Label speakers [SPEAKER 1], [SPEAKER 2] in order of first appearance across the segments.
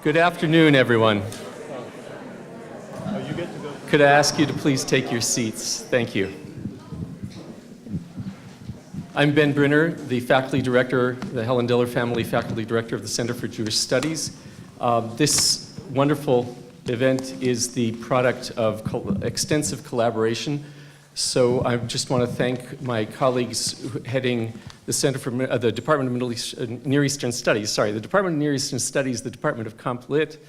[SPEAKER 1] Good afternoon, everyone. Could I ask you to please take your seats? Thank you. I'm Ben Brunner, the faculty director, the Hendel family faculty director of the Center for Jewish Studies. This wonderful event is the product of extensive collaboration. So I just want to thank my colleagues heading the Center for the Department of Near Eastern Studies, the Department of Near Eastern Studies, the Department of Comp Lit,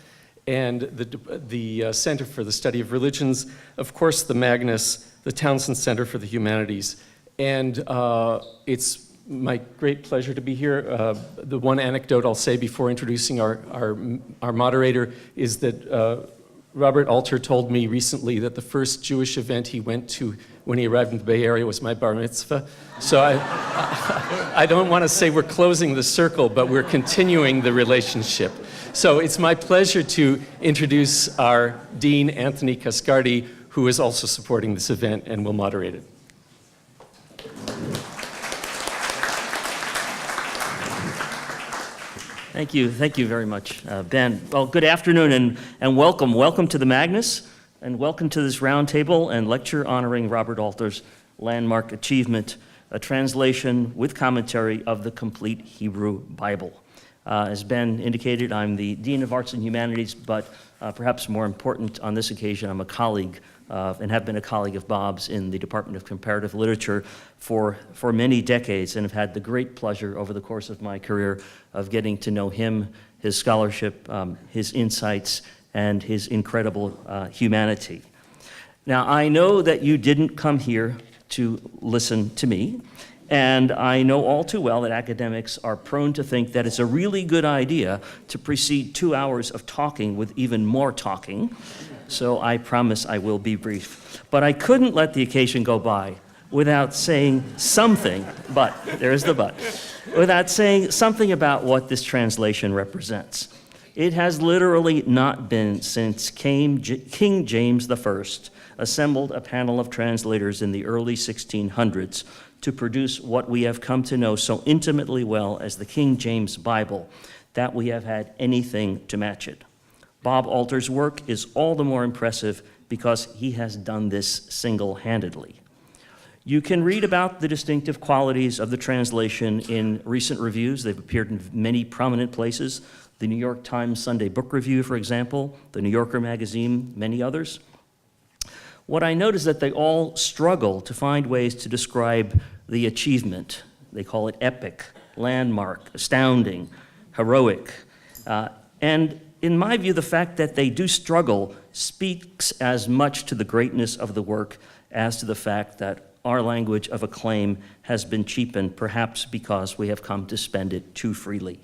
[SPEAKER 1] and the Center for the Study of Religions, of course the Magnus, the Townsend Center for the Humanities. And it's my great pleasure to be here. The one anecdote I'll say before introducing our moderator is that Robert Alter told me recently that the first Jewish event he went to when he arrived in the Bay Area was my bar mitzvah. So I don't want to say we're closing the circle, but we're continuing the relationship. So it's my pleasure to introduce our Dean, Anthony Cascardi, who is also supporting this event and will moderate it.
[SPEAKER 2] Thank you very much, Ben. Well, good afternoon and welcome. Welcome to the Magnus, and welcome to this roundtable and lecture honoring Robert Alter's landmark achievement, a translation with commentary of the complete Hebrew Bible. As Ben indicated, I'm the Dean of Arts and Humanities, but perhaps more important on this occasion, I'm a colleague and have been a colleague of Bob's in the Department of Comparative Literature for many decades, and have had the great pleasure over the course of my career of getting to know him, his scholarship, his insights, and his incredible humanity. Now, I know that you didn't come here to listen to me, and I know all too well that academics are prone to think that it's a really good idea to precede 2 hours of talking with even more talking. So I promise I will be brief. But I couldn't let the occasion go by without saying something, but there's the but, without saying something about what this translation represents. It has literally not been since King James I assembled a panel of translators in the early 1600s to produce what we have come to know so intimately well as the King James Bible that we have had anything to match it. Bob Alter's work is all the more impressive because he has done this single-handedly. You can read about the distinctive qualities of the translation in recent reviews. They've appeared in many prominent places. The New York Times Sunday Book Review, for example, the New Yorker magazine, many others. What I note is that they all struggle to find ways to describe the achievement. They call it epic, landmark, astounding, heroic. And in my view, the fact that they do struggle speaks as much to the greatness of the work as to the fact that our language of acclaim has been cheapened, perhaps because we have come to spend it too freely.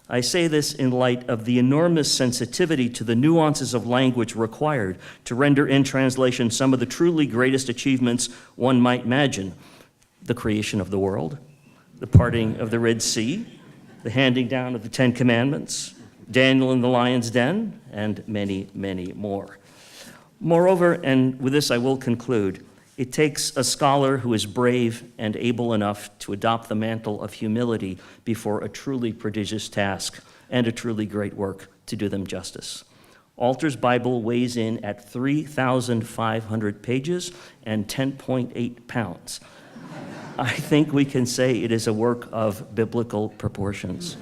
[SPEAKER 2] I say this in light of the enormous sensitivity to the nuances of language required to render in translation some of the truly greatest achievements one might imagine: the creation of the world, the parting of the Red Sea, the handing down of the Ten Commandments, Daniel in the lion's den, and many, many more. Moreover, and with this I will conclude, it takes a scholar who is brave and able enough to adopt the mantle of humility before a truly prodigious task and a truly great work to do them justice. Alter's Bible weighs in at 3,500 pages and 10.8 pounds. I think we can say it is a work of biblical proportions.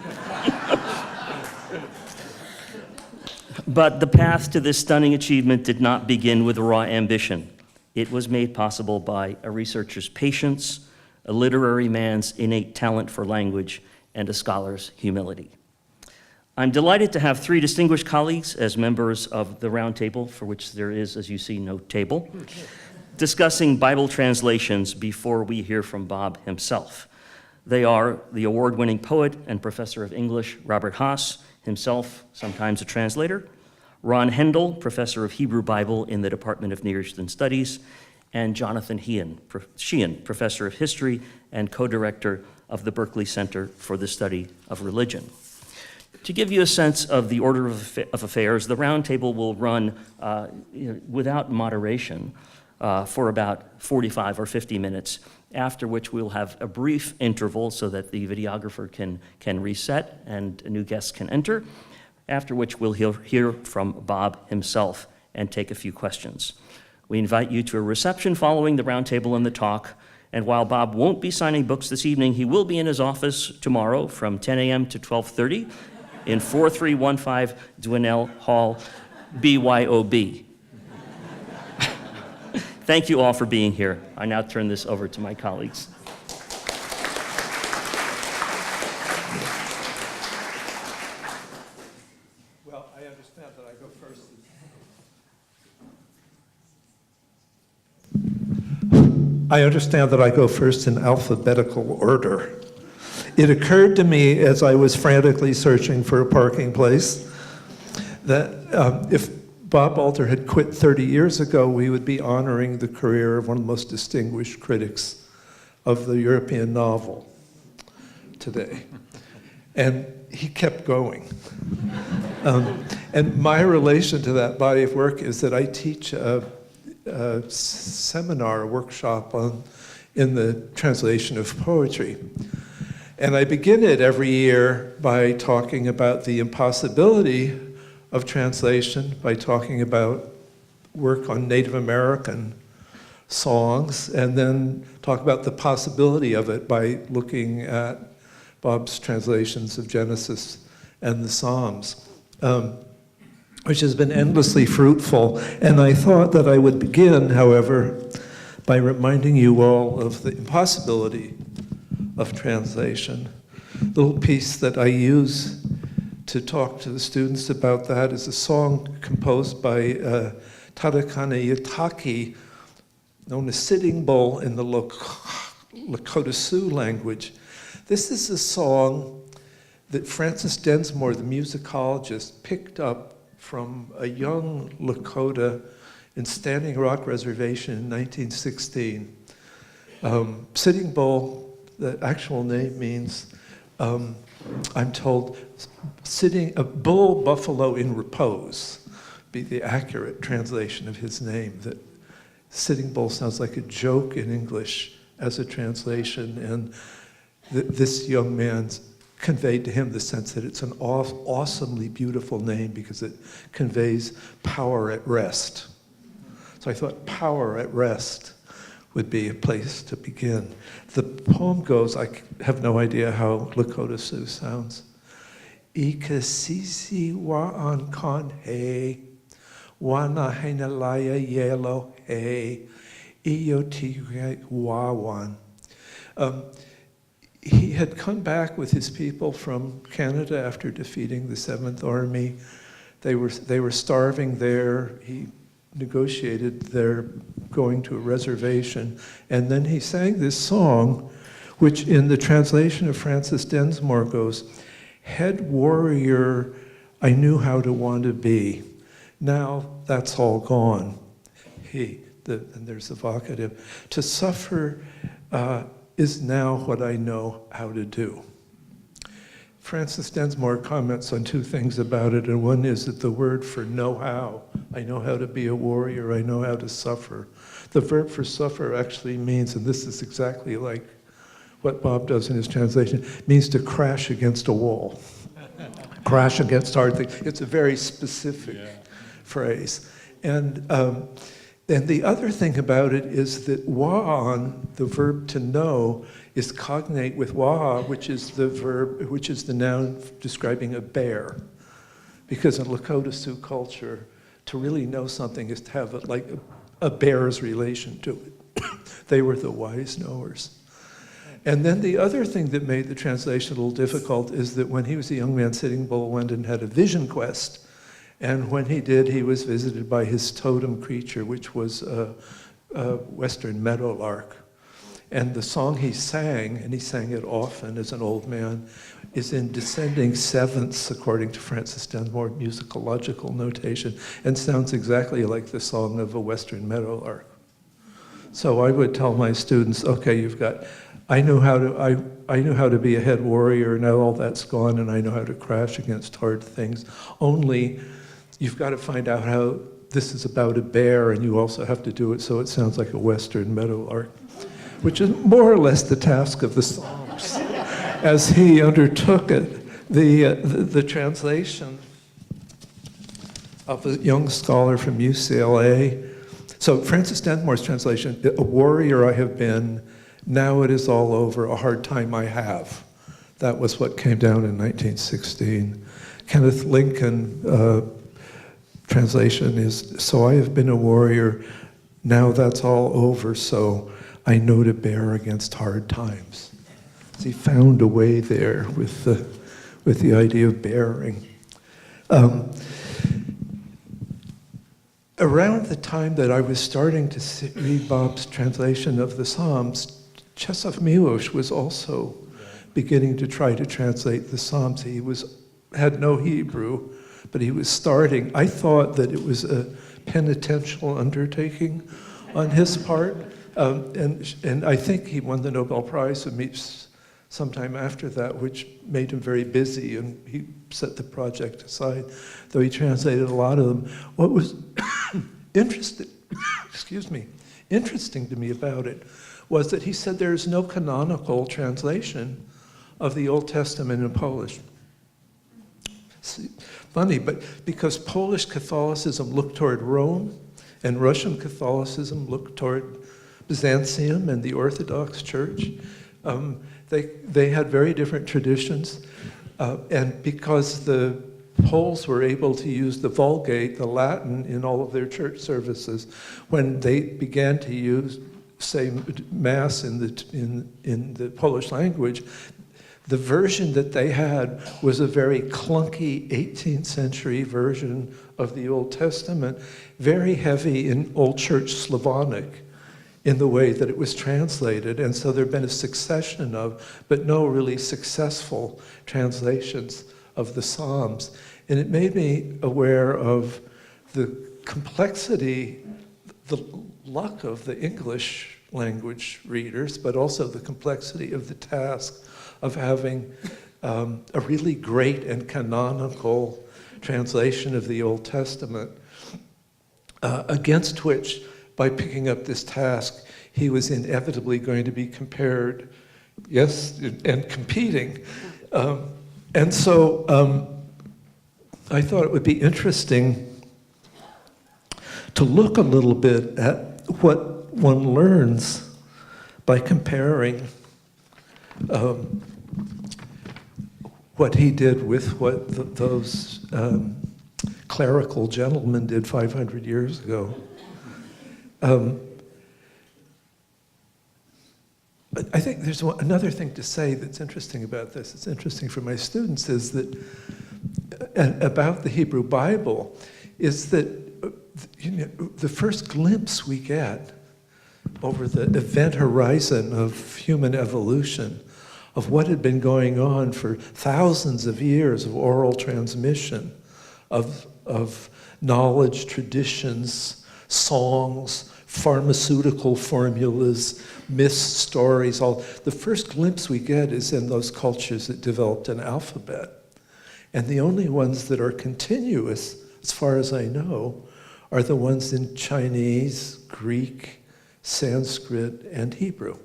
[SPEAKER 2] But the path to this stunning achievement did not begin with raw ambition. It was made possible by a researcher's patience, a literary man's innate talent for language, and a scholar's humility. I'm delighted to have three distinguished colleagues as members of the Roundtable, for which there is, as you see, no table, discussing Bible translations before we hear from Bob himself. They are the award-winning poet and professor of English, Robert Haas, himself sometimes a translator, Ron Hendel, professor of Hebrew Bible in the Department of Near Eastern Studies, and Jonathan Sheehan, professor of history and co-director of the Berkeley Center for the Study of Religion. To give you a sense of the order of affairs, the Roundtable will run without moderation for about 45 or 50 minutes, after which we'll have a brief interval so that the videographer can reset and new guests can enter. after which we'll hear from Bob himself and take a few questions. We invite you to a reception following the roundtable and the talk, and while Bob won't be signing books this evening, he will be in his office tomorrow from 10 a.m. to 12:30 in 4315 Dwinell Hall, BYOB. Thank you all for being here. I now turn this over to my colleagues.
[SPEAKER 3] Well, I understand that I go first. I understand that I go first in alphabetical order. It occurred to me as I was frantically searching for a parking place that if Bob Alter had quit 30 years ago, we would be honoring the career of one of the most distinguished critics of the European novel today. And he kept going. And my relation to that body of work is that I teach a seminar, a workshop in the translation of poetry. And I begin it every year by talking about the impossibility of translation, by talking about work on Native American songs, and then talk about the possibility of it by looking at Bob's translations of Genesis and the Psalms, which has been endlessly fruitful. And I thought that I would begin, however, by reminding you all of the impossibility of translation. The little piece that I use to talk to the students about that is a song composed by Tarakana Yataki, known as Sitting Bull in the Lakota Sioux language. This is a song that Francis Densmore, the musicologist, picked up from a young Lakota in Standing Rock Reservation in 1916. Sitting Bull, the actual name means, I'm told, sitting, a bull buffalo in repose, be the accurate translation of his name. That Sitting Bull sounds like a joke in English as a translation, and this young man conveyed to him the sense that it's an awesomely beautiful name because it conveys power at rest. So I thought power at rest would be a place to begin. The poem goes, I have no idea how Lakota Sioux sounds. Ikasisi wa an kon he, wa na henalaya yelo he, iyoti wawan. He had come back with his people from Canada after defeating the 7th Army. They were starving there. He negotiated their going to a reservation, and then he sang this song, which in the translation of Francis Densmore goes, "Head warrior, I knew how to want to be. Now that's all gone." And there's the vocative. To suffer is now what I know how to do. Francis Densmore comments on two things about it, and one is that the word for know how, I know how to be a warrior, I know how to suffer. The verb for suffer actually means, and this is exactly like what Bob does in his translation, means to crash against a wall. Crash against hard things. It's a very specific phrase. And the other thing about it is that wa'an, the verb to know, is cognate with wa'a, which is the noun describing a bear. Because in Lakota Sioux culture, to really know something is to have a bear's relation to it. They were the wise knowers. And then the other thing that made the translation a little difficult is that when he was a young man, Sitting Bull went and had a vision quest. And when he did, he was visited by his totem creature, which was a western meadowlark. And the song he sang, and he sang it often as an old man, is in descending sevenths, according to Francis Densmore musicological notation, and sounds exactly like the song of a western meadowlark. So I would tell my students, okay, I knew how to be a head warrior, now all that's gone, and I know how to crash against hard things. Only you've got to find out how this is about a bear, and you also have to do it so it sounds like a western meadowlark, which is more or less the task of the Psalms as he undertook it. The translation of a young scholar from UCLA. So Francis Dentmore's translation, "A warrior I have been, now it is all over, a hard time I have." That was what came down in 1916. Kenneth Lincoln translation is, "So I have been a warrior, now that's all over, so I know to bear against hard times." So he found a way there with the idea of bearing. Around the time that I was starting to read Bob's translation of the Psalms, Czesław Miłosz was also beginning to try to translate the Psalms. He had no Hebrew, but he was starting. I thought that it was a penitential undertaking on his part, and I think he won the Nobel Prize sometime after that, which made him very busy, and he set the project aside, though he translated a lot of them. What was interesting to me about it was that he said there is no canonical translation of the Old Testament in Polish. Funny, but because Polish Catholicism looked toward Rome, and Russian Catholicism looked toward Byzantium and the Orthodox Church, they had very different traditions, and because the Poles were able to use the Vulgate, the Latin, in all of their church services, when they began to say Mass in the Polish language, the version that they had was a very clunky 18th century version of the Old Testament, very heavy in Old Church Slavonic in the way that it was translated. And so there have been a succession of, but no really successful translations of the Psalms. And it made me aware of the complexity, the luck of the English language readers, but also the complexity of the task of having a really great and canonical translation of the Old Testament, against which, by picking up this task, he was inevitably going to be compared, yes, and competing. And so I thought it would be interesting to look a little bit at what one learns by comparing what he did with what those clerical gentlemen did 500 years ago. I think there's another thing to say that's interesting about this. It's interesting for my students is that about the Hebrew Bible is that the first glimpse we get over the event horizon of human evolution, of what had been going on for thousands of years of oral transmission, of knowledge, traditions, songs, pharmaceutical formulas, myths, stories, all. The first glimpse we get is in those cultures that developed an alphabet. And the only ones that are continuous, as far as I know, are the ones in Chinese, Greek, Sanskrit, and Hebrew.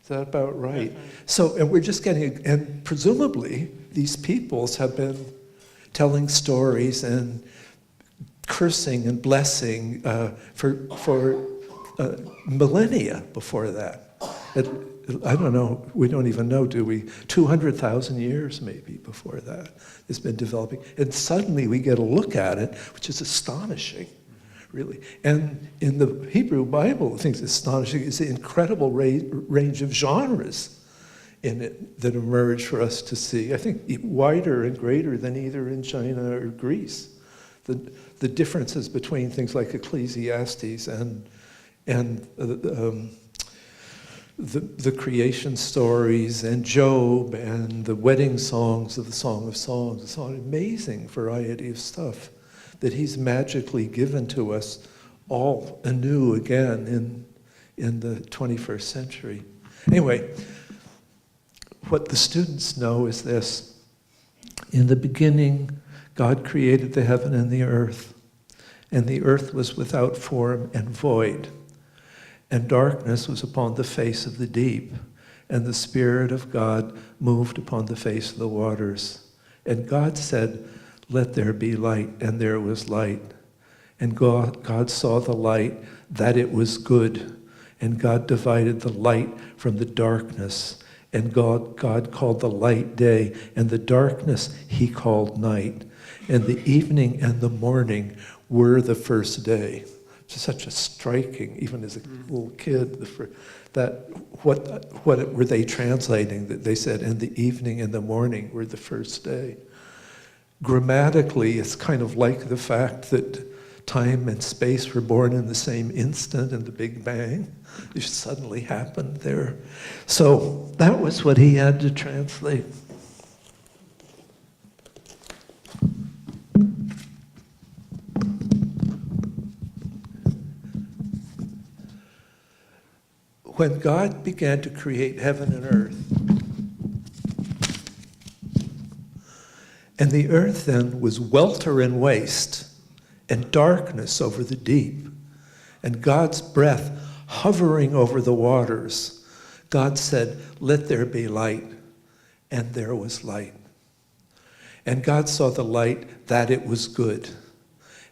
[SPEAKER 3] Is that about right? So, and we're just getting, and presumably these peoples have been telling stories and cursing and blessing for millennia before that. I don't know, we don't even know, do we? 200,000 years maybe before that it's been developing. And suddenly we get a look at it, which is astonishing, really. And in the Hebrew Bible, the thing's astonishing is the incredible range of genres in it that emerge for us to see. I think wider and greater than either in China or Greece. The differences between things like Ecclesiastes and the creation stories and Job and the wedding songs of the Song of Songs. It's an amazing variety of stuff that he's magically given to us all anew again in the 21st century. Anyway, what the students know is this. In the beginning, God created the heaven and the earth was without form and void. And darkness was upon the face of the deep, and the Spirit of God moved upon the face of the waters. And God said, let there be light, and there was light. And God saw the light, that it was good. And God divided the light from the darkness. And God called the light day, and the darkness he called night. And the evening and the morning were the first day. It's such a striking, even as a little kid, what were they translating? That they said, and the evening and the morning were the first day. Grammatically, it's kind of like the fact that time and space were born in the same instant in the Big Bang. It suddenly happened there. So that was what he had to translate. When God began to create heaven and earth, and the earth then was welter and waste, and darkness over the deep, and God's breath hovering over the waters, God said, let there be light, and there was light. And God saw the light, that it was good.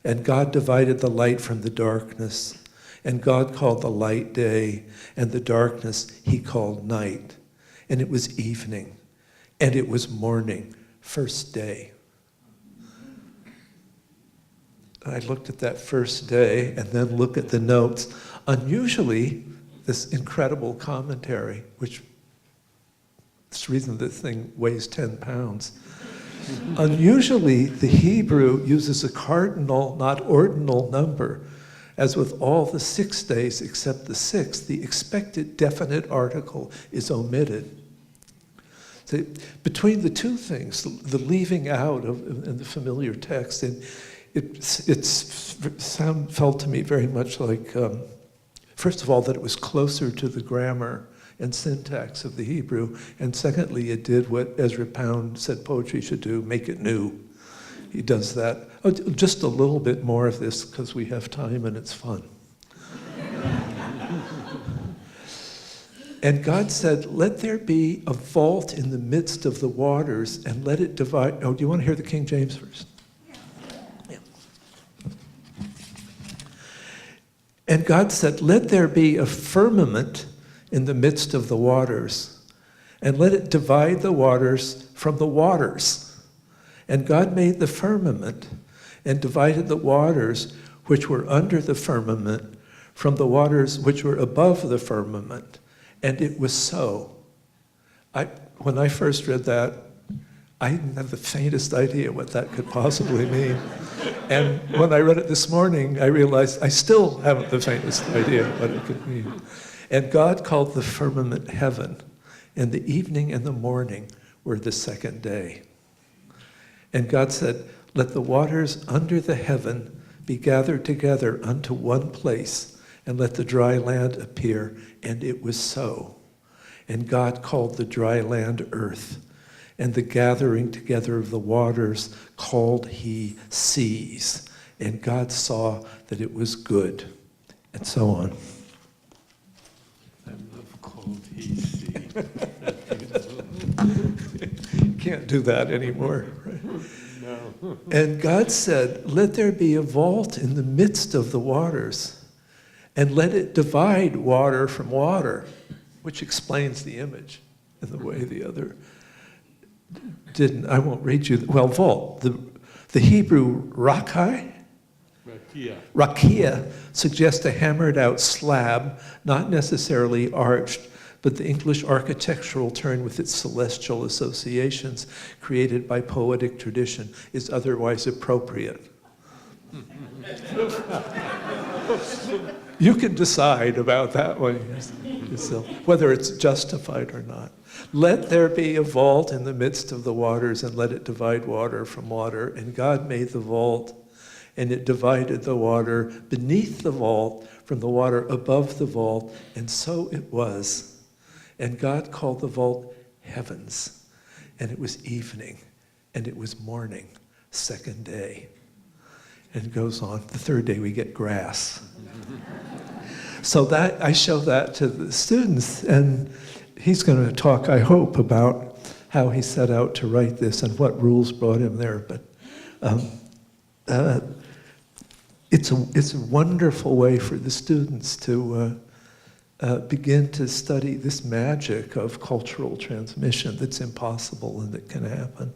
[SPEAKER 3] And God divided the light from the darkness. And God called the light day, and the darkness he called night. And it was evening, and it was morning, first day. I looked at that first day, and then look at the notes. Unusually, this incredible commentary, which is the reason this thing weighs 10 pounds. Unusually, the Hebrew uses a cardinal, not ordinal number. As with all the 6 days except the sixth, the expected definite article is omitted. So between the two things, the leaving out of in the familiar text, and felt to me very much like, first of all, that it was closer to the grammar and syntax of the Hebrew, and secondly, it did what Ezra Pound said poetry should do, make it new. He does that. Oh, just a little bit more of this because we have time and it's fun. And God said, let there be a vault in the midst of the waters and let it divide. Oh, do you want to hear the King James verse? Yeah. And God said, let there be a firmament in the midst of the waters and let it divide the waters from the waters. And God made the firmament and divided the waters which were under the firmament from the waters which were above the firmament. And it was so. When I first read that, I didn't have the faintest idea what that could possibly mean. And when I read it this morning, I realized I still haven't the faintest idea what it could mean. And God called the firmament heaven, and the evening and the morning were the second day. And God said, let the waters under the heaven be gathered together unto one place, and let the dry land appear. And it was so. And God called the dry land earth, and the gathering together of the waters called he seas. And God saw that it was good. And so on.
[SPEAKER 4] I love called he seas.
[SPEAKER 3] Can't do that anymore. Right?
[SPEAKER 4] No.
[SPEAKER 3] And God said, let there be a vault in the midst of the waters, and let it divide water from water, which explains the image in the way the other didn't. I won't read you. Well, vault. The Hebrew rakai, rakia, suggests a hammered out slab, not necessarily arched, but the English architectural term with its celestial associations created by poetic tradition is otherwise appropriate. You can decide about that one yourself, whether it's justified or not. Let there be a vault in the midst of the waters, and let it divide water from water. And God made the vault, and it divided the water beneath the vault from the water above the vault, and so it was. And God called the vault heavens, and it was evening, and it was morning, second day. And it goes on. The third day we get grass. So that I show that to the students, and he's going to talk, I hope, about how he set out to write this and what rules brought him there. But Um, uh, it's a wonderful way for the students to begin to study this magic of cultural transmission that's impossible and that can happen.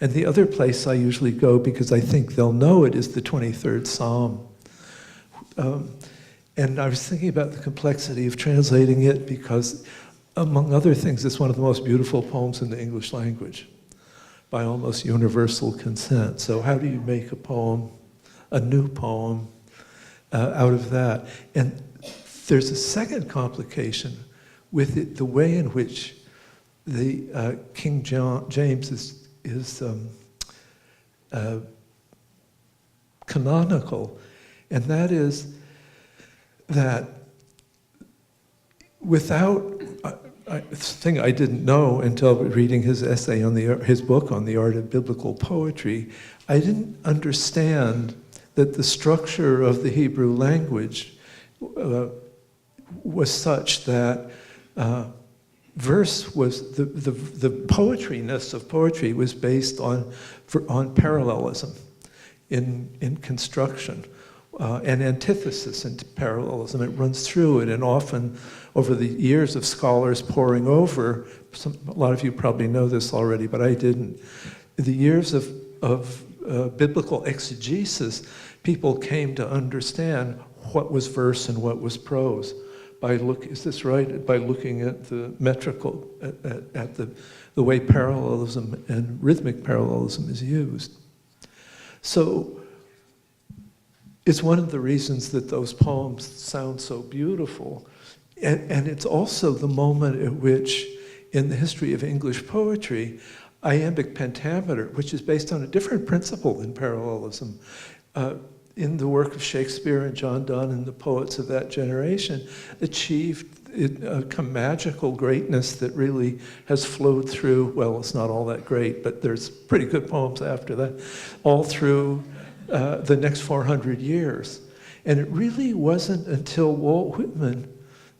[SPEAKER 3] And the other place I usually go, because I think they'll know it, is the 23rd Psalm. And I was thinking about the complexity of translating it because, among other things, it's one of the most beautiful poems in the English language by almost universal consent. So how do you make a poem, a new poem, out of that? And there's a second complication with it, the way in which the King James is canonical, and that is that without a thing I didn't know until reading his essay on his book on the art of biblical poetry, I didn't understand that the structure of the Hebrew language was such that verse was the poetryness of poetry was based on parallelism in construction. And antithesis and parallelism. It runs through it, and often over the years of scholars poring over, a lot of you probably know this already, but I didn't. The years of biblical exegesis, people came to understand what was verse and what was prose. Is this right? By looking at the metrical, at the way parallelism and rhythmic parallelism is used. So, it's one of the reasons that those poems sound so beautiful. And it's also the moment at which, in the history of English poetry, iambic pentameter, which is based on a different principle than parallelism, in the work of Shakespeare and John Donne and the poets of that generation, achieved a magical greatness that really has flowed through, well, it's not all that great, but there's pretty good poems after that, all through the next 400 years. And it really wasn't until Walt Whitman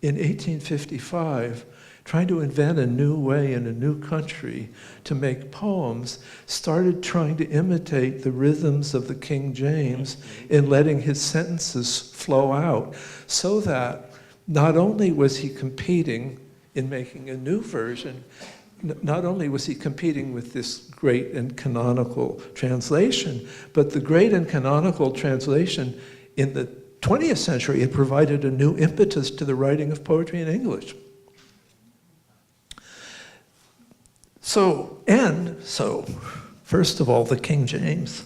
[SPEAKER 3] in 1855, trying to invent a new way in a new country to make poems, started trying to imitate the rhythms of the King James in letting his sentences flow out, so that not only was he competing in making a new version, not only was he competing with this great and canonical translation, but the great and canonical translation in the 20th century, it provided a new impetus to the writing of poetry in English. So, first of all, the King James.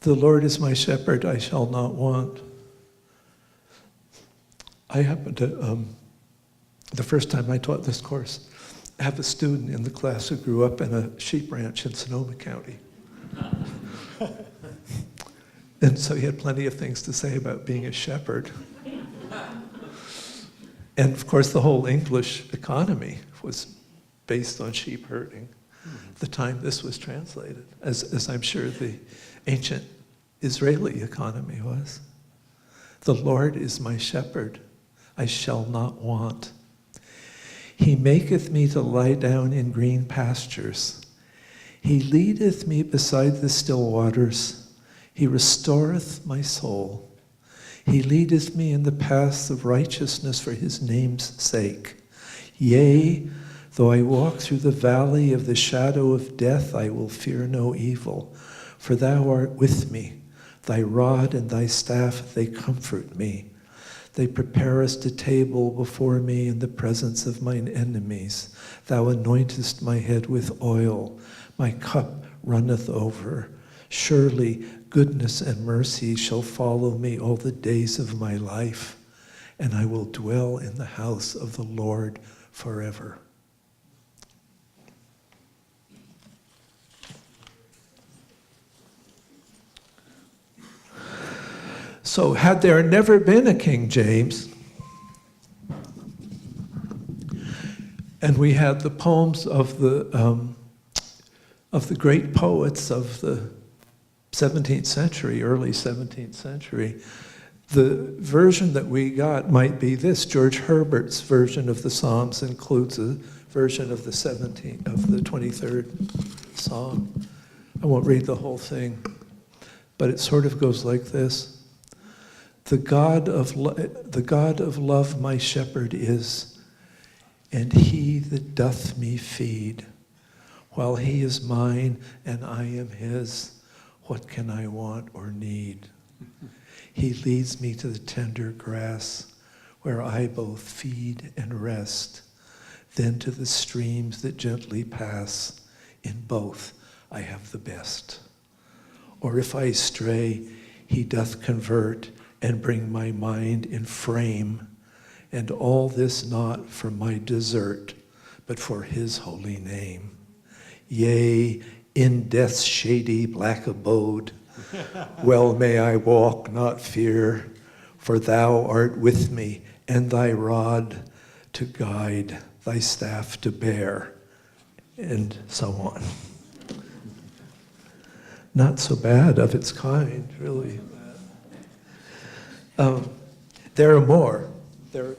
[SPEAKER 3] The Lord is my shepherd, I shall not want. I happened to, the first time I taught this course, have a student in the class who grew up in a sheep ranch in Sonoma County. And so he had plenty of things to say about being a shepherd. And of course, the whole English economy was based on sheep herding the time this was translated, as I'm sure the ancient Israeli economy was. The Lord is my shepherd, I shall not want. He maketh me to lie down in green pastures. He leadeth me beside the still waters. He restoreth my soul. He leadeth me in the paths of righteousness for his name's sake. Yea, though I walk through the valley of the shadow of death, I will fear no evil, for thou art with me. Thy rod and thy staff, they comfort me. They preparest a table before me in the presence of mine enemies. Thou anointest my head with oil. My cup runneth over. Surely goodness and mercy shall follow me all the days of my life, and I will dwell in the house of the Lord forever. So had there never been a King James, and we had the poems of the of the great poets of the 17th century, early 17th century. The version that we got might be this. George Herbert's version of the Psalms includes a version of the 23rd Psalm. I won't read the whole thing, but it sort of goes like this. The God of love my shepherd is, and he that doth me feed. While he is mine and I am his, what can I want or need? He leads me to the tender grass, where I both feed and rest, then to the streams that gently pass. In both I have the best. Or if I stray, he doth convert and bring my mind in frame, and all this not for my desert, but for his holy name. Yea, in death's shady black abode, well may I walk, not fear, for thou art with me, and thy rod to guide, thy staff to bear, and so on. Not so bad of its kind, really. There are more. There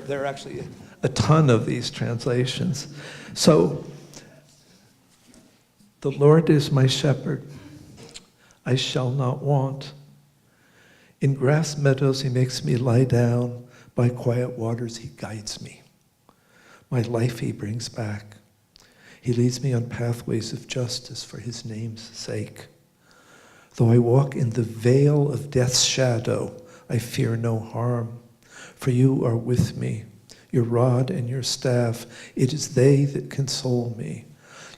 [SPEAKER 3] are actually a ton of these translations. So, the Lord is my shepherd. I shall not want. In grass meadows he makes me lie down. By quiet waters he guides me. My life he brings back. He leads me on pathways of justice for his name's sake. Though I walk in the vale of death's shadow, I fear no harm, for you are with me. Your rod and your staff, it is they that console me.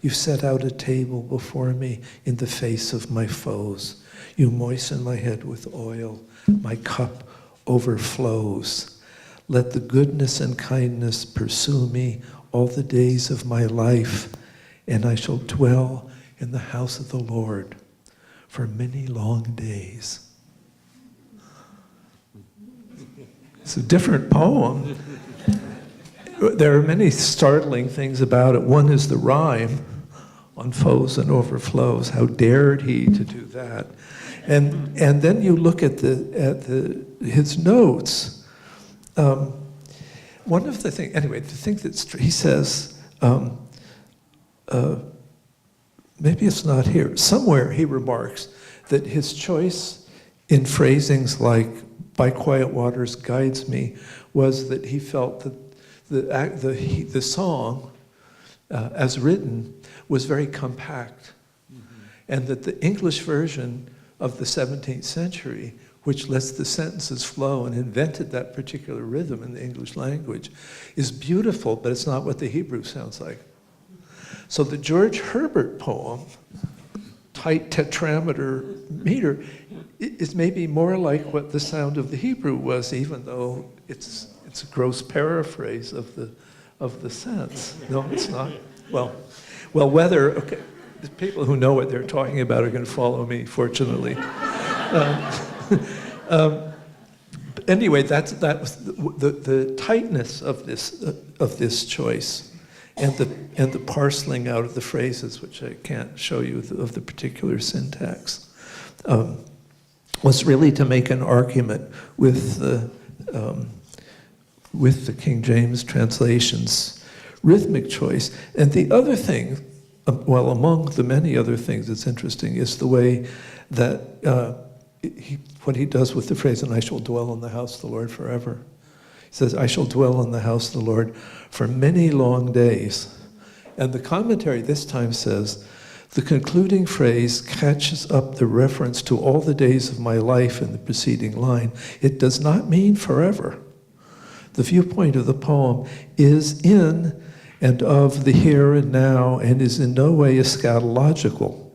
[SPEAKER 3] You set out a table before me in the face of my foes. You moisten my head with oil. My cup overflows. Let the goodness and kindness pursue me all the days of my life, and I shall dwell in the house of the Lord for many long days. It's a different poem. There are many startling things about it. One is the rhyme on foes and overflows. How dared he to do that? And then you look at his notes. One of the things, anyway, the thing he says, maybe it's not here. Somewhere he remarks that his choice in phrasings like "by quiet waters guides me" was that he felt that the song, as written, was very compact, and that the English version of the 17th century, which lets the sentences flow and invented that particular rhythm in the English language, is beautiful, but it's not what the Hebrew sounds like. So the George Herbert poem, tight tetrameter meter, is maybe more like what the sound of the Hebrew was, even though it's a gross paraphrase of the sense. No, it's not. Well, okay, the people who know what they're talking about are going to follow me, fortunately. Anyway, that was the tightness of this choice, and the parceling out of the phrases, which I can't show you of the particular syntax, was really to make an argument with the King James translation's rhythmic choice. And the other thing, well, among the many other things that's interesting, is the way that what he does with the phrase, "and I shall dwell in the house of the Lord forever." He says, "I shall dwell in the house of the Lord for many long days." And the commentary this time says, the concluding phrase catches up the reference to all the days of my life in the preceding line. It does not mean forever. The viewpoint of the poem is in and of the here and now, and is in no way eschatological.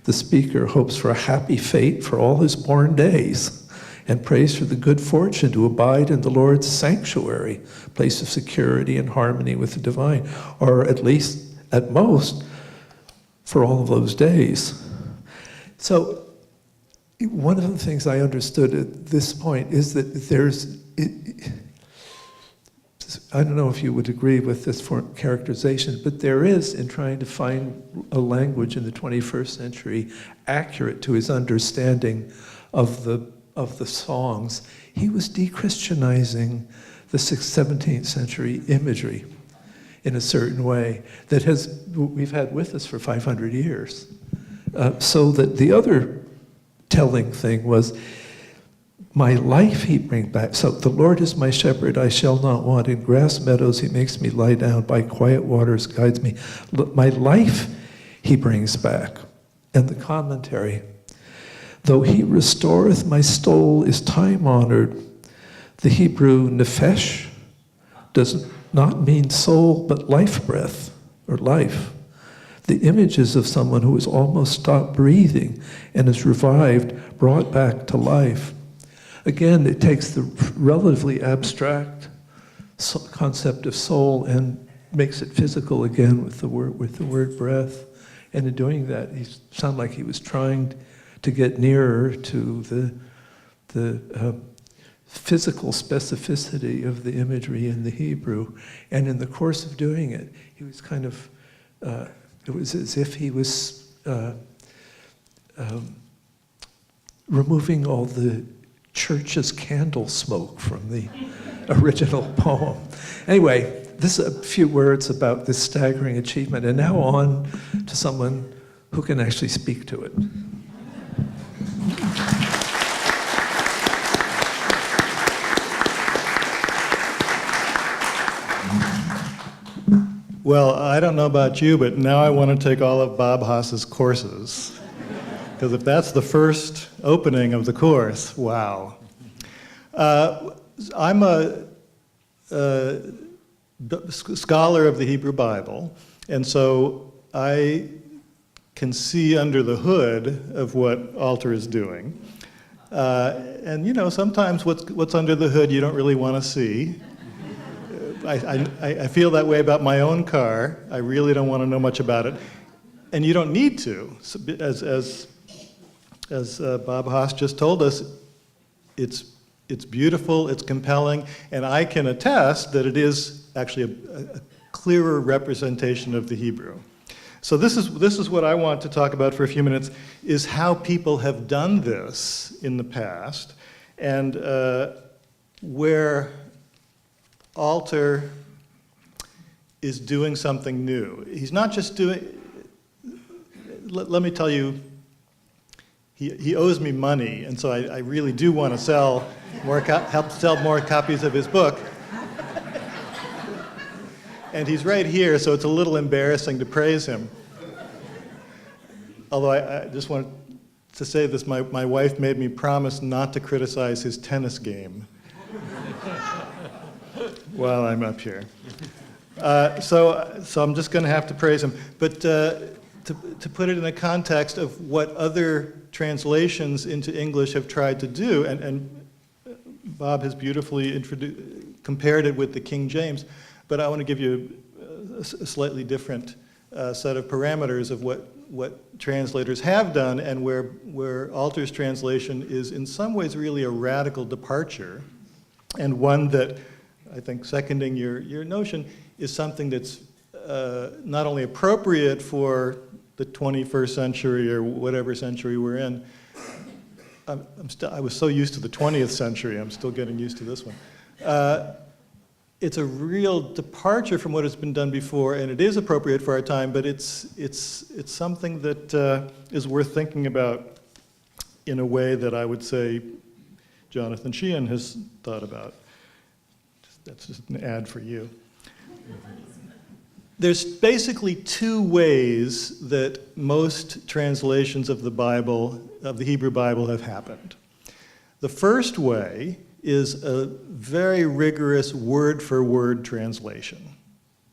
[SPEAKER 3] The speaker hopes for a happy fate for all his born days, and prays for the good fortune to abide in the Lord's sanctuary, place of security and harmony with the divine, or at least, at most, for all of those days. So, one of the things I understood at this point is that I don't know if you would agree with this characterization, but there is, in trying to find a language in the 21st century accurate to his understanding of the songs, he was de-Christianizing the 17th century imagery in a certain way that we've had with us for 500 years. So that the other telling thing was, my life he brings back. So the Lord is my shepherd, I shall not want. In grass meadows he makes me lie down, by quiet waters guides me. My life he brings back. And the commentary, though he restoreth my soul is time honored. The Hebrew nephesh does not mean soul, but life breath, or life. The images of someone who has almost stopped breathing and is revived, brought back to life. Again, it takes the relatively abstract concept of soul and makes it physical again with the word breath. And in doing that, he sounded like he was trying to get nearer to the physical specificity of the imagery in the Hebrew. And in the course of doing it, he was kind of, it was as if he was removing all the church's candle smoke from the original poem. Anyway, this is a few words about this staggering achievement, and now on to someone who can actually speak to it.
[SPEAKER 5] Well, I don't know about you, but now I want to take all of Bob Haas's courses. Because if that's the first opening of the course, wow. I'm a scholar of the Hebrew Bible, and so I can see under the hood of what Alter is doing. And you know, sometimes what's under the hood you don't really want to see. I feel that way about my own car. I really don't want to know much about it. And you don't need to. As Bob Haas just told us, it's beautiful, it's compelling, and I can attest that it is actually a clearer representation of the Hebrew. So this is what I want to talk about for a few minutes, is how people have done this in the past, and where Alter is doing something new. He's not just doing, let me tell you, he owes me money, and so I really do want to help sell more copies of his book. And he's right here, so it's a little embarrassing to praise him. Although I just want to say this, my wife made me promise not to criticize his tennis game while I'm up here. So I'm just going to have to praise him. But to put it in the context of what other translations into English have tried to do, and Bob has beautifully compared it with the King James, but I want to give you a slightly different set of parameters of what translators have done, and where Alter's translation is in some ways really a radical departure, and one that, I think, seconding your notion, is something that's not only appropriate for the 21st century or whatever century we're in. I was so used to the 20th century, I'm still getting used to this one. It's a real departure from what has been done before, and it is appropriate for our time, but it's something that is worth thinking about in a way that I would say Jonathan Sheehan has thought about. That's just an ad for you. There's basically two ways that most translations of the Bible, of the Hebrew Bible, have happened. The first way is a very rigorous word-for-word translation,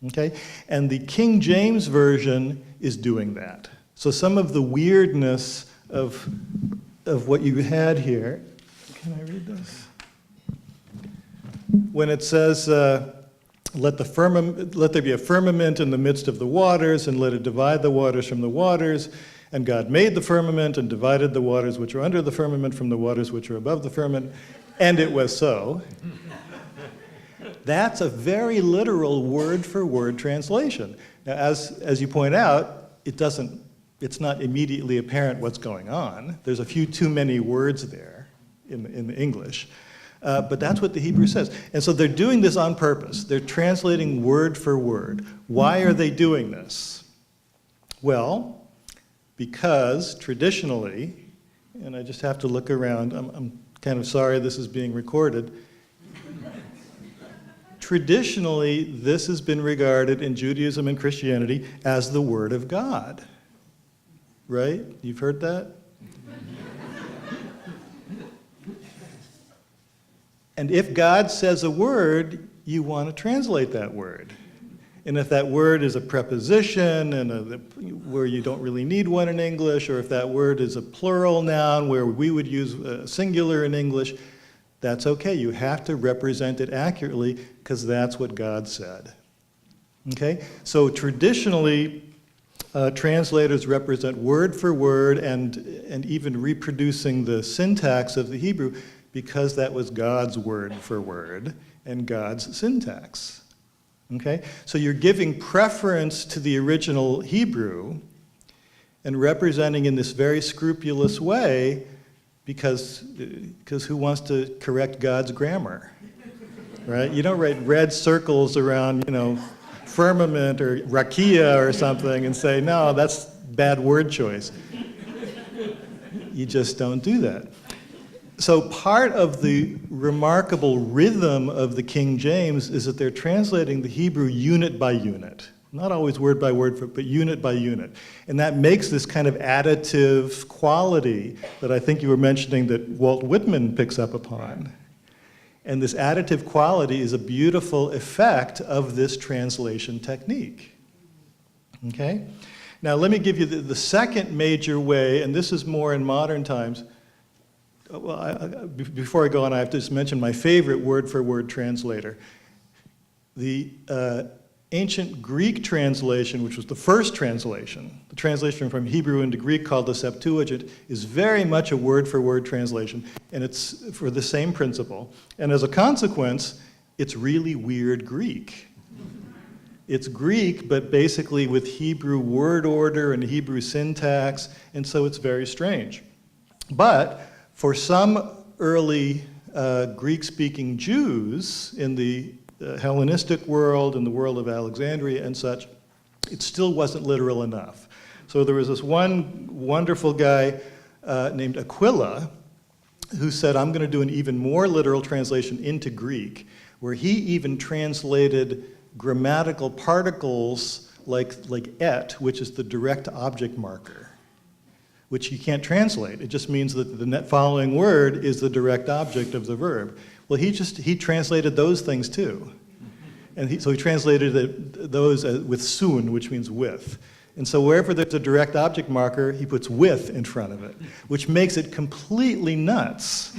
[SPEAKER 5] okay? And the King James Version is doing that. So some of the weirdness of what you had here, can I read this? When it says, let there be a firmament in the midst of the waters, and let it divide the waters from the waters. And God made the firmament and divided the waters which are under the firmament from the waters which are above the firmament. And it was so. That's a very literal word-for-word translation. Now, as you point out, it's not immediately apparent what's going on. There's a few too many words there in the English. But that's what the Hebrew says. And so they're doing this on purpose. They're translating word for word. Why are they doing this? Well, because traditionally, and I just have to look around, I'm kind of sorry this is being recorded. Traditionally, this has been regarded in Judaism and Christianity as the Word of God. Right? You've heard that? And if God says a word, you want to translate that word. And if that word is a preposition where you don't really need one in English, or if that word is a plural noun where we would use a singular in English, that's okay. You have to represent it accurately because that's what God said. Okay? So traditionally, translators represent word for word and even reproducing the syntax of the Hebrew because that was God's word for word and God's syntax. Okay? So you're giving preference to the original Hebrew and representing in this very scrupulous way because who wants to correct God's grammar? Right? You don't write red circles around, firmament or rakia or something and say, no, that's bad word choice. You just don't do that. So part of the remarkable rhythm of the King James is that they're translating the Hebrew unit by unit. Not always word by word, but unit by unit. And that makes this kind of additive quality that I think you were mentioning that Walt Whitman picks up upon. And this additive quality is a beautiful effect of this translation technique. Okay? Now let me give you the second major way, and this is more in modern times. Well, before I go on, I have to just mention my favorite word-for-word translator. The ancient Greek translation, which was the first translation, the translation from Hebrew into Greek called the Septuagint, is very much a word-for-word translation, and it's for the same principle. And as a consequence, it's really weird Greek. It's Greek, but basically with Hebrew word order and Hebrew syntax, and so it's very strange. But for some early Greek-speaking Jews in the Hellenistic world, in the world of Alexandria and such, it still wasn't literal enough. So there was this one wonderful guy named Aquila who said, I'm going to do an even more literal translation into Greek, where he even translated grammatical particles like et, which is the direct object marker, which you can't translate. It just means that the following word is the direct object of the verb. Well, he translated those things too. And so he translated those with sun, which means with. And so wherever there's a direct object marker, he puts with in front of it, which makes it completely nuts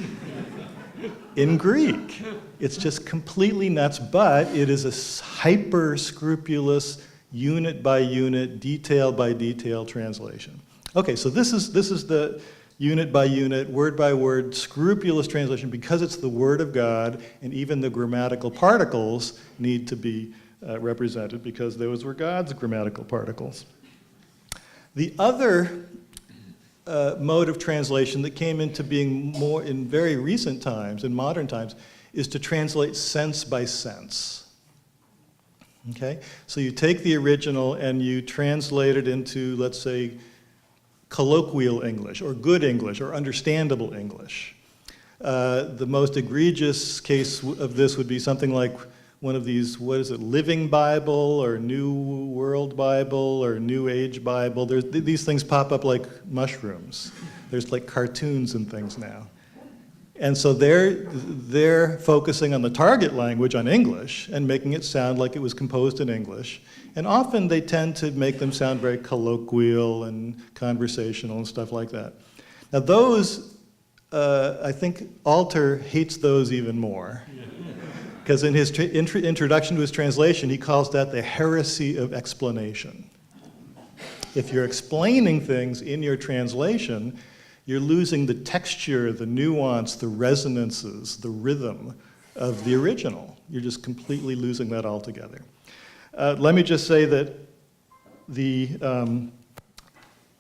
[SPEAKER 5] in Greek. It's just completely nuts, but it is a hyper-scrupulous, unit-by-unit, detail-by-detail translation. Okay, so this is the unit-by-unit, word-by-word, scrupulous translation because it's the Word of God, and even the grammatical particles need to be represented because those were God's grammatical particles. The other mode of translation that came into being more in very recent times, in modern times, is to translate sense by sense. Okay? So you take the original and you translate it into, let's say, colloquial English, or good English, or understandable English. The most egregious case of this would be something like one of these, Living Bible, or New World Bible, or New Age Bible. These things pop up like mushrooms. There's like cartoons and things now. And so they're focusing on the target language, on English, and making it sound like it was composed in English. And often they tend to make them sound very colloquial and conversational and stuff like that. Now those, I think Alter hates those even more. Because in his introduction to his translation, he calls that the heresy of explanation. If you're explaining things in your translation, you're losing the texture, the nuance, the resonances, the rhythm of the original. You're just completely losing that altogether. Let me just say that the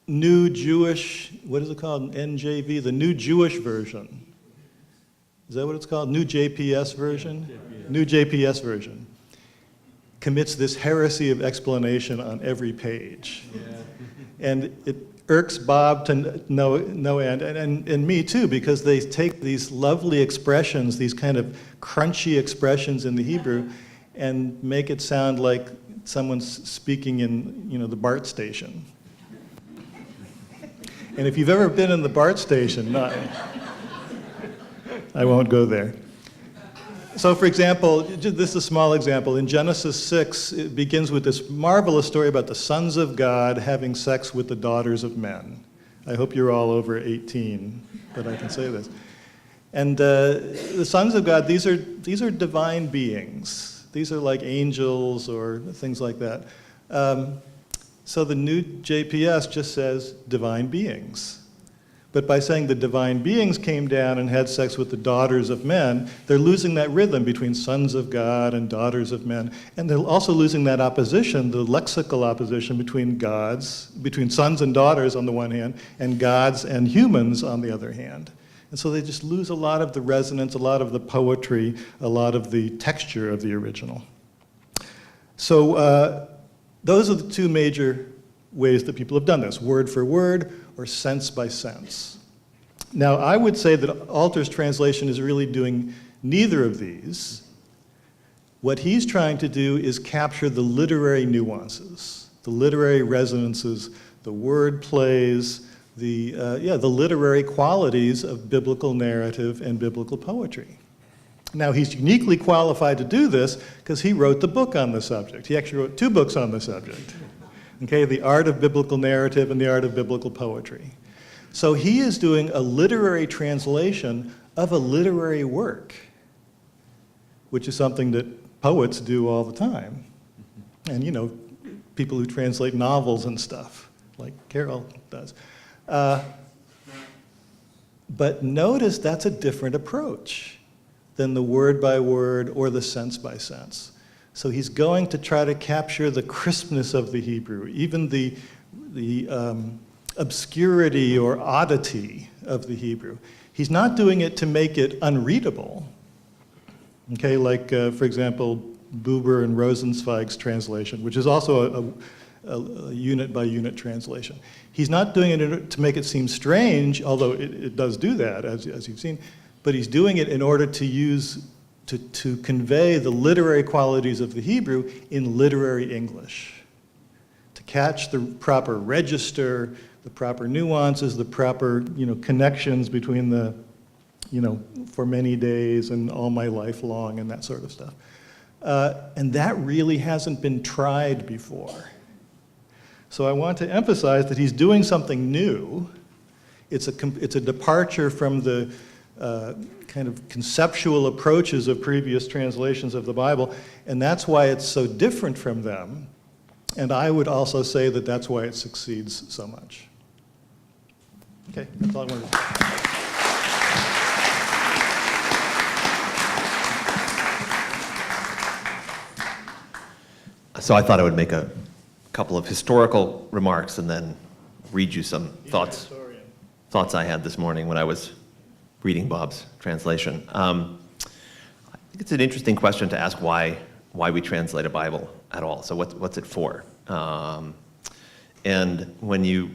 [SPEAKER 5] New Jewish, what is it called, NJV, the New Jewish version. Is that what it's called? New JPS version? New JPS version. Commits this heresy of explanation on every page. Yeah. And it irks Bob to no end, and me too, because they take these lovely expressions, these kind of crunchy expressions in the Hebrew, and make it sound like someone's speaking in, the BART station. And if you've ever been in the BART station, I won't go there. So for example, this is a small example. In Genesis 6, it begins with this marvelous story about the sons of God having sex with the daughters of men. I hope you're all over 18, that I can say this. And the sons of God, these are divine beings. These are like angels or things like that. So the new JPS just says divine beings. But by saying the divine beings came down and had sex with the daughters of men, they're losing that rhythm between sons of God and daughters of men. And they're also losing that opposition, the lexical opposition between sons and daughters on the one hand, and gods and humans on the other hand. And so they just lose a lot of the resonance, a lot of the poetry, a lot of the texture of the original. So those are the two major ways that people have done this, word for word or sense by sense. Now, I would say that Alter's translation is really doing neither of these. What he's trying to do is capture the literary nuances, the literary resonances, the word plays, the literary qualities of biblical narrative and biblical poetry. Now, he's uniquely qualified to do this because he wrote the book on the subject. He actually wrote 2 books on the subject. Okay, The Art of Biblical Narrative and The Art of Biblical Poetry. So he is doing a literary translation of a literary work, which is something that poets do all the time. And people who translate novels and stuff, like Carol does. But notice that's a different approach than the word by word or the sense by sense. So he's going to try to capture the crispness of the Hebrew, even the obscurity or oddity of the Hebrew. He's not doing it to make it unreadable. Okay, like for example, Buber and Rosenzweig's translation, which is also a unit by unit translation. He's not doing it to make it seem strange, although it does do that, as you've seen, but he's doing it in order to convey the literary qualities of the Hebrew in literary English, to catch the proper register, the proper nuances, the proper connections between the for many days and all my life long and that sort of stuff. And that really hasn't been tried before. So I want to emphasize that he's doing something new. It's a departure from the kind of conceptual approaches of previous translations of the Bible, and that's why it's so different from them. And I would also say that that's why it succeeds so much. Okay, that's all I wanted to say.
[SPEAKER 6] So I thought I would make a couple of historical remarks and then read you some thoughts I had this morning when I was reading Bob's translation. I think it's an interesting question to ask why we translate a Bible at all. So what's it for? And when you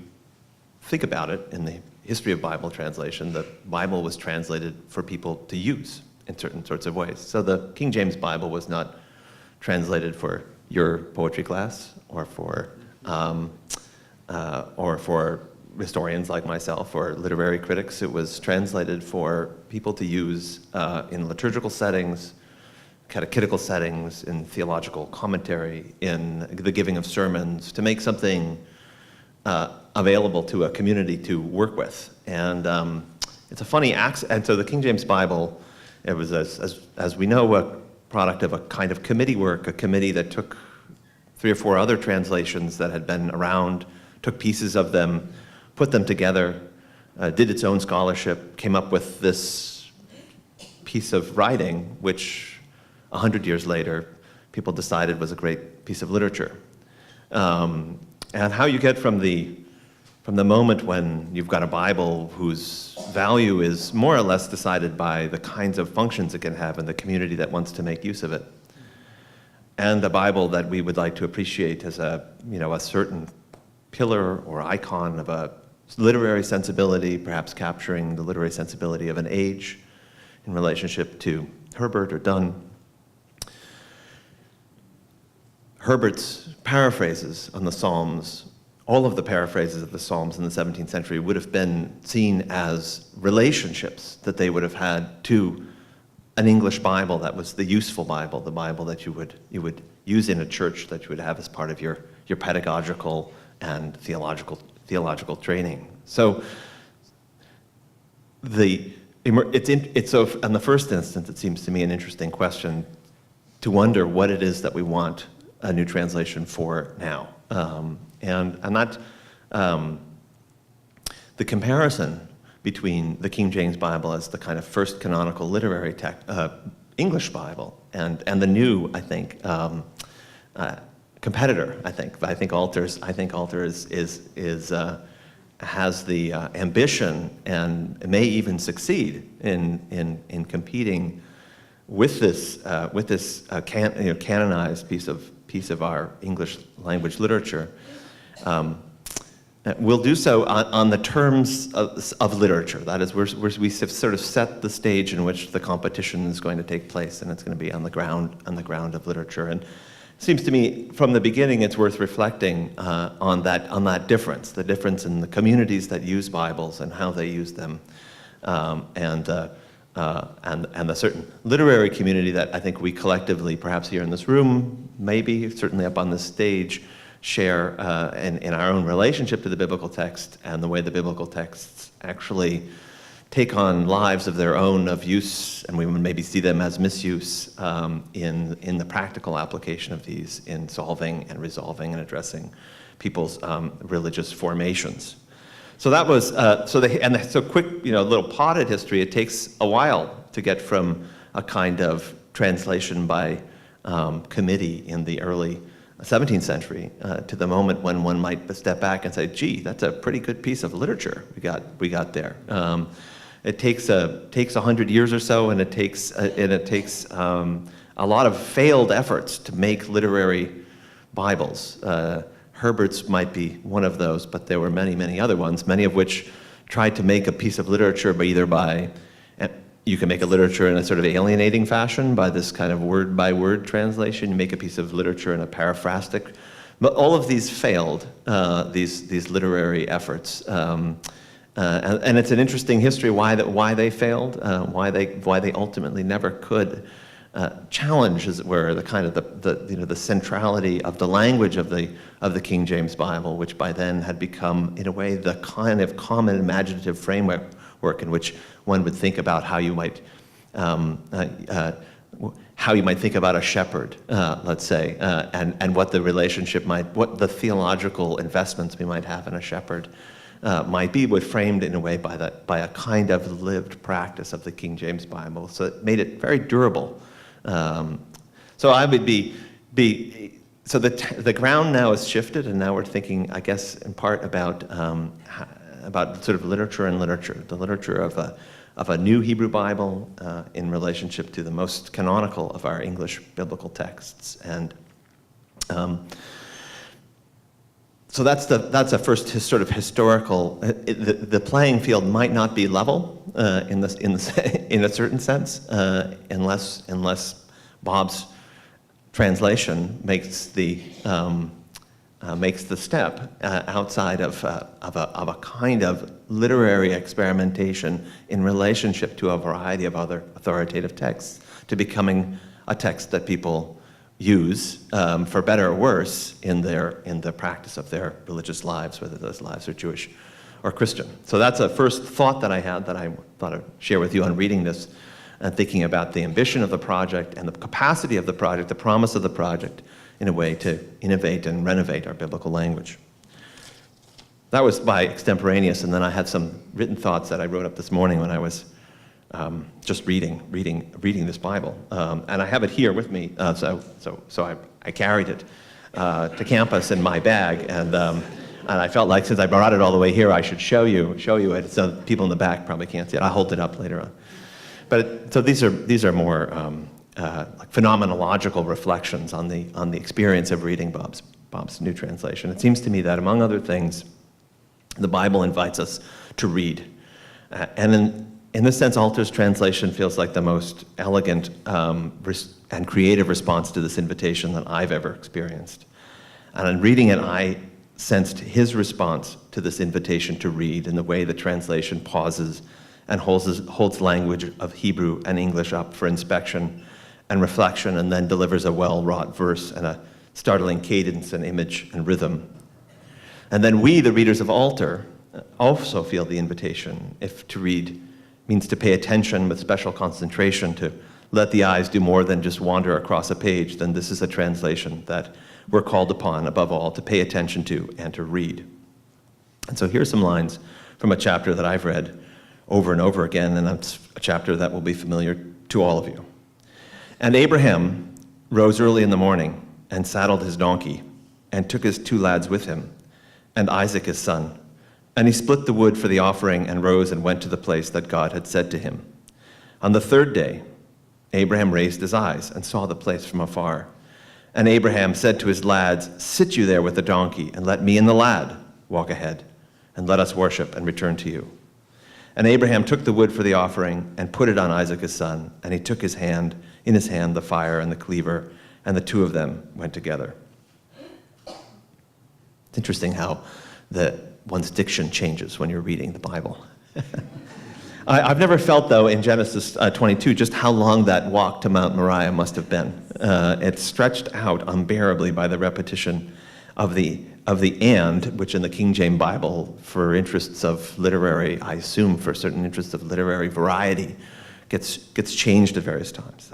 [SPEAKER 6] think about it in the history of Bible translation, the Bible was translated for people to use in certain sorts of ways. So the King James Bible was not translated for your poetry class or for historians like myself or literary critics. It was translated for people to use in liturgical settings, catechetical settings, in theological commentary, in the giving of sermons, to make something available to a community to work with. And it's a funny accent. And so the King James Bible, it was, as we know, a product of a kind of committee work, a committee that took 3 or 4 other translations that had been around, took pieces of them, put them together, did its own scholarship, came up with this piece of writing, which 100 years later, people decided was a great piece of literature. And how you get from the moment when you've got a Bible whose value is more or less decided by the kinds of functions it can have in the community that wants to make use of it, and the Bible that we would like to appreciate as a certain pillar or icon of a literary sensibility, perhaps capturing the literary sensibility of an age in relationship to Herbert or Donne. Herbert's paraphrases on the Psalms, all of the paraphrases of the Psalms in the 17th century would have been seen as relationships that they would have had to an English Bible that was the useful Bible, the Bible that you would use in a church, that you would have as part of your pedagogical and theological training. So it's in the first instance, it seems to me an interesting question to wonder what it is that we want a new translation for now. And that the comparison between the King James Bible as the kind of first canonical literary English Bible and the new, I think, competitor. I think Alter has the ambition and may even succeed in competing with this canonized piece of our English language literature. We'll do so on the terms of literature. That is, we sort of set the stage in which the competition is going to take place, and it's going to be on the ground of literature. And it seems to me, from the beginning, it's worth reflecting on that difference, the difference in the communities that use Bibles and how they use them, and the certain literary community that I think we collectively, perhaps here in this room, maybe certainly up on this stage, share in our own relationship to the biblical text and the way the biblical texts actually take on lives of their own of use, and we would maybe see them as misuse in the practical application of these in solving and resolving and addressing people's religious formations. So that was so quick, little potted history. It takes a while to get from a kind of translation by committee in the early 17th century to the moment when one might step back and say, "Gee, that's a pretty good piece of literature we got there." It takes 100 years or so, and it takes a lot of failed efforts to make literary Bibles. Herbert's might be one of those, but there were many other ones, many of which tried to make a piece of literature you can make a literature in a sort of alienating fashion by this kind of word-by-word translation. You make a piece of literature in a paraphrastic. But all of these failed, these literary efforts. And it's an interesting history why they failed, why they ultimately never could challenge, as it were, the kind of the centrality of the language of the King James Bible, which by then had become, in a way, the kind of common imaginative framework in which one would think about how you might think about a shepherd, let's say, and what the relationship what the theological investments we might have in a shepherd might be, but framed in a way by a kind of lived practice of the King James Bible. So it made it very durable. So I would so the ground now is shifted, and now we're thinking, I guess, in part about sort of literature, the literature of a new Hebrew Bible in relationship to the most canonical of our English biblical texts, and so that's a first sort of historical. The playing field might not be level in a certain sense, unless Bob's translation makes the step outside of a kind of literary experimentation in relationship to a variety of other authoritative texts, to becoming a text that people use, for better or worse, in the practice of their religious lives, whether those lives are Jewish or Christian. So that's a first thought that I had that I thought I'd share with you on reading this and thinking about the ambition of the project and the capacity of the project, the promise of the project, in a way to innovate and renovate our biblical language. That was by extemporaneous, and then I had some written thoughts that I wrote up this morning when I was just reading this Bible. And I have it here with me, so I carried it to campus in my bag, and I felt like since I brought it all the way here, I should show you it. So people in the back probably can't see it. I'll hold it up later on. But so these are more like phenomenological reflections on the experience of reading Bob's new translation. It seems to me that among other things, the Bible invites us to read, and in this sense, Alter's translation feels like the most elegant and creative response to this invitation that I've ever experienced. And in reading it, I sensed his response to this invitation to read in the way the translation pauses and holds language of Hebrew and English up for inspection and reflection, and then delivers a well-wrought verse and a startling cadence and image and rhythm. And then we, the readers of Alter, also feel the invitation, if to read means to pay attention with special concentration, to let the eyes do more than just wander across a page, then this is a translation that we're called upon, above all, to pay attention to and to read. And so here's some lines from a chapter that I've read over and over again, and it's a chapter that will be familiar to all of you. And Abraham rose early in the morning and saddled his donkey and took his 2 lads with him and Isaac his son. And he split the wood for the offering and rose and went to the place that God had said to him. On the 3rd day, Abraham raised his eyes and saw the place from afar. And Abraham said to his lads, "Sit you there with the donkey, and let me and the lad walk ahead, and let us worship and return to you." And Abraham took the wood for the offering and put it on Isaac his son, and he took in his hand the fire and the cleaver, and the 2 of them went together. It's interesting how one's diction changes when you're reading the Bible. I've never felt, though, in Genesis 22, just how long that walk to Mount Moriah must have been. It's stretched out unbearably by the repetition of the "and," which in the King James Bible, for interests of literary, I assume for certain interests of literary variety, gets changed at various times.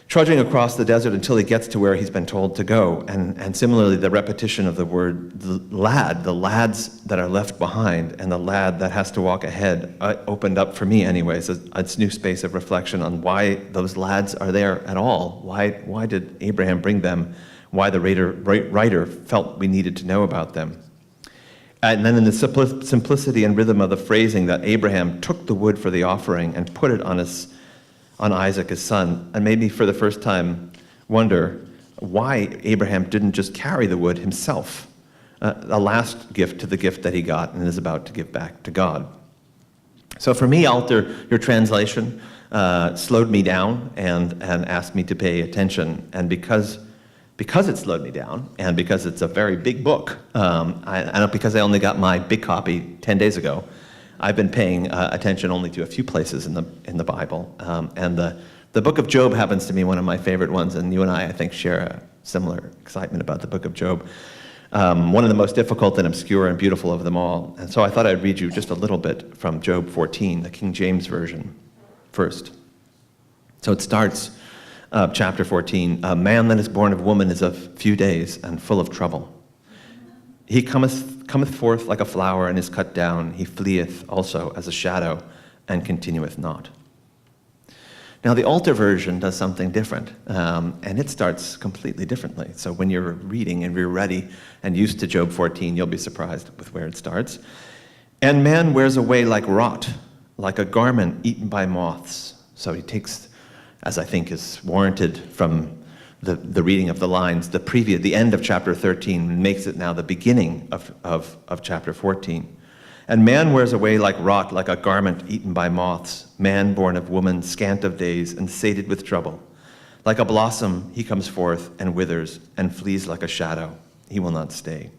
[SPEAKER 6] Trudging across the desert until he gets to where he's been told to go. And similarly, the repetition of the word lad, the lads that are left behind, and the lad that has to walk ahead, opened up for me anyways, a new space of reflection on why those lads are there at all. Why did Abraham bring them? Why the writer felt we needed to know about them. And then in the simplicity and rhythm of the phrasing that Abraham took the wood for the offering and put it on Isaac his son, and made me for the first time wonder why Abraham didn't just carry the wood himself, a last gift to the gift that he got and is about to give back to God. So for me, Alter, your translation slowed me down and asked me to pay attention, and because it slowed me down, and because it's a very big book, and because I only got my big copy 10 days ago, I've been paying attention only to a few places in the Bible, and the book of Job happens to be one of my favorite ones, and you and I think, share a similar excitement about the book of Job. One of the most difficult and obscure and beautiful of them all. And so I thought I'd read you just a little bit from Job 14, the King James Version, first. So it starts, chapter 14, "A man that is born of woman is of few days and full of trouble. He cometh forth like a flower and is cut down. He fleeth also as a shadow and continueth not." Now the Alter version does something different, and it starts completely differently. So when you're reading and you're ready and used to Job 14, you'll be surprised with where it starts. "And man wears away like rot, like a garment eaten by moths." So he takes, as I think is warranted from the reading of the lines, the end of chapter 13 makes it now the beginning of chapter 14. "And man wears away like rot, like a garment eaten by moths. Man born of woman, scant of days, and sated with trouble. Like a blossom he comes forth and withers, and flees like a shadow. He will not stay."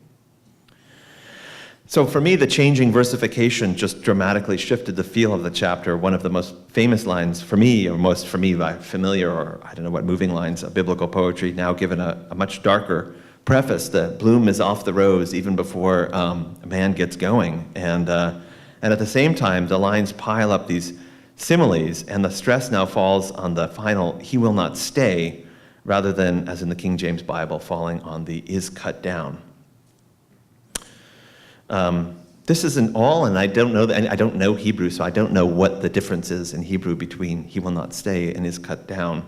[SPEAKER 6] So for me, the changing versification just dramatically shifted the feel of the chapter. One of the most famous lines for me, or most for me by familiar, or I don't know what moving lines of biblical poetry, now given a much darker preface. The bloom is off the rose even before a man gets going. And at the same time, the lines pile up these similes, and the stress now falls on the final, "he will not stay," rather than, as in the King James Bible, falling on the "is cut down." This isn't all, and I don't know Hebrew, so I don't know what the difference is in Hebrew between "he will not stay" and "is cut down."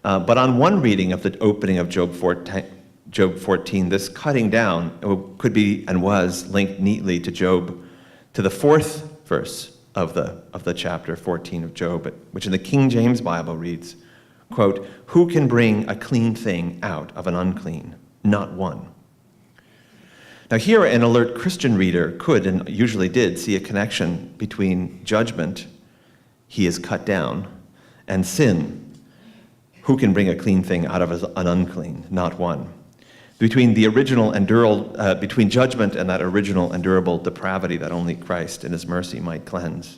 [SPEAKER 6] But on one reading of the opening of Job 14, this cutting down could be and was linked neatly to the fourth verse of the chapter 14 of Job, which in the King James Bible reads, quote, "Who can bring a clean thing out of an unclean? Not one." Now here, an alert Christian reader could, and usually did, see a connection between judgment, "he is cut down," and sin, "who can bring a clean thing out of an unclean? Not one." Between between judgment and that original and durable depravity that only Christ in his mercy might cleanse.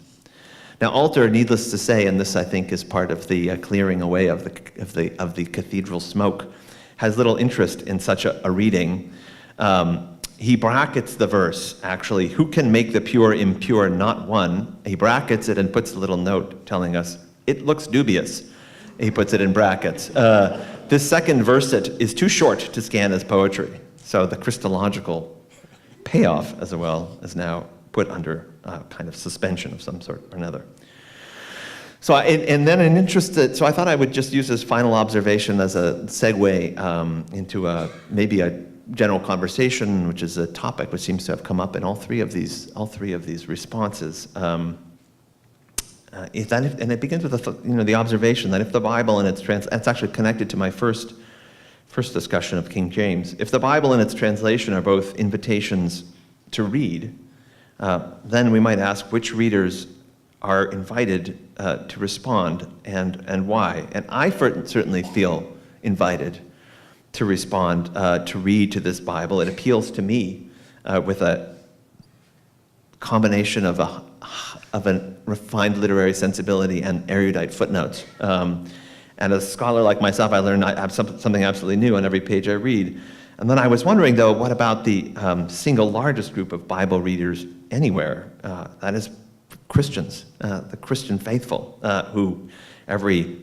[SPEAKER 6] Now, altar, needless to say, and this I think is part of the clearing away of the cathedral smoke, has little interest in such a reading. He brackets the verse, actually, "Who can make the pure impure? Not one." He brackets it and puts a little note telling us, "It looks dubious." He puts it in brackets. This second verset is too short to scan as poetry, so the Christological payoff, as well, is now put under kind of suspension of some sort or another. So, so I thought I would just use this final observation as a segue into maybe a general conversation, which is a topic which seems to have come up in all three of these responses. And it begins with the observation that if the Bible and it's actually connected to my first discussion of King James. If the Bible and its translation are both invitations to read, then we might ask which readers are invited to respond and why. And I certainly feel invited to respond, to read to this Bible. It appeals to me with a combination of a refined literary sensibility and erudite footnotes. And as a scholar like myself, I learn I have something absolutely new on every page I read. And then I was wondering, though, what about the single largest group of Bible readers anywhere? That is Christians, the Christian faithful, who every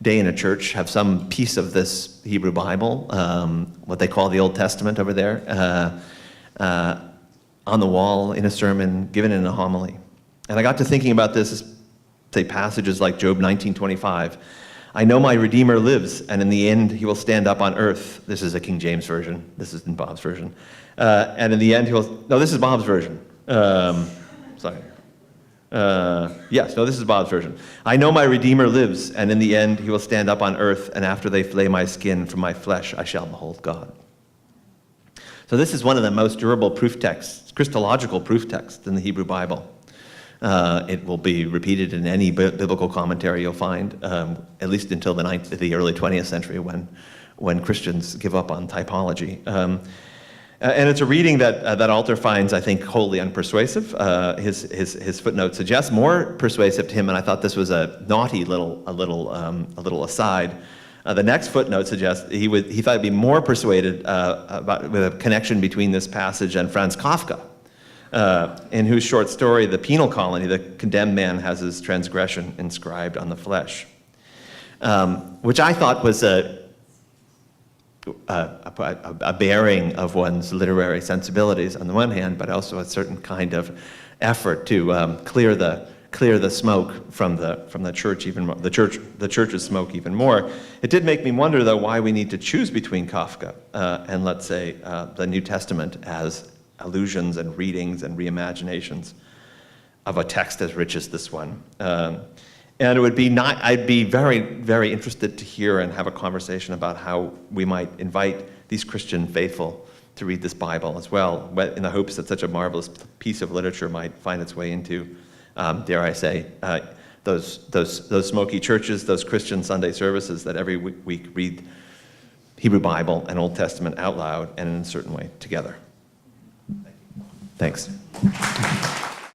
[SPEAKER 6] day in a church have some piece of this Hebrew Bible, what they call the Old Testament over there, on the wall, in a sermon, given in a homily. And I got to thinking about this, say, passages like Job 19:25. "I know my Redeemer lives, and in the end he will stand up on earth." This is a King James version. This isn't Bob's version. "And in the end he will..." No, this is Bob's version. Sorry. Yes, no, this is Bob's version. "I know my Redeemer lives, and in the end he will stand up on earth, and after they flay my skin from my flesh, I shall behold God." So this is one of the most durable proof texts, Christological proof texts in the Hebrew Bible. It will be repeated in any biblical commentary you'll find, at least until the early 20th century when Christians give up on typology. And it's a reading that Alter finds, I think, wholly unpersuasive. His footnote suggests more persuasive to him, and I thought this was a naughty little aside. The next footnote suggests he thought it'd be more persuaded with a connection between this passage and Franz Kafka, in whose short story, The Penal Colony, the condemned man has his transgression inscribed on the flesh, which I thought was a bearing of one's literary sensibilities on the one hand, but also a certain kind of effort to clear the smoke from the church even more, the church's smoke even more. It did make me wonder, though, why we need to choose between Kafka and, let's say, the New Testament as allusions and readings and reimaginations of a text as rich as this one. And I'd be very, very interested to hear and have a conversation about how we might invite these Christian faithful to read this Bible as well, in the hopes that such a marvelous piece of literature might find its way into, dare I say, those smoky churches, those Christian Sunday services that every week read Hebrew Bible and Old Testament out loud and in a certain way together. Thanks.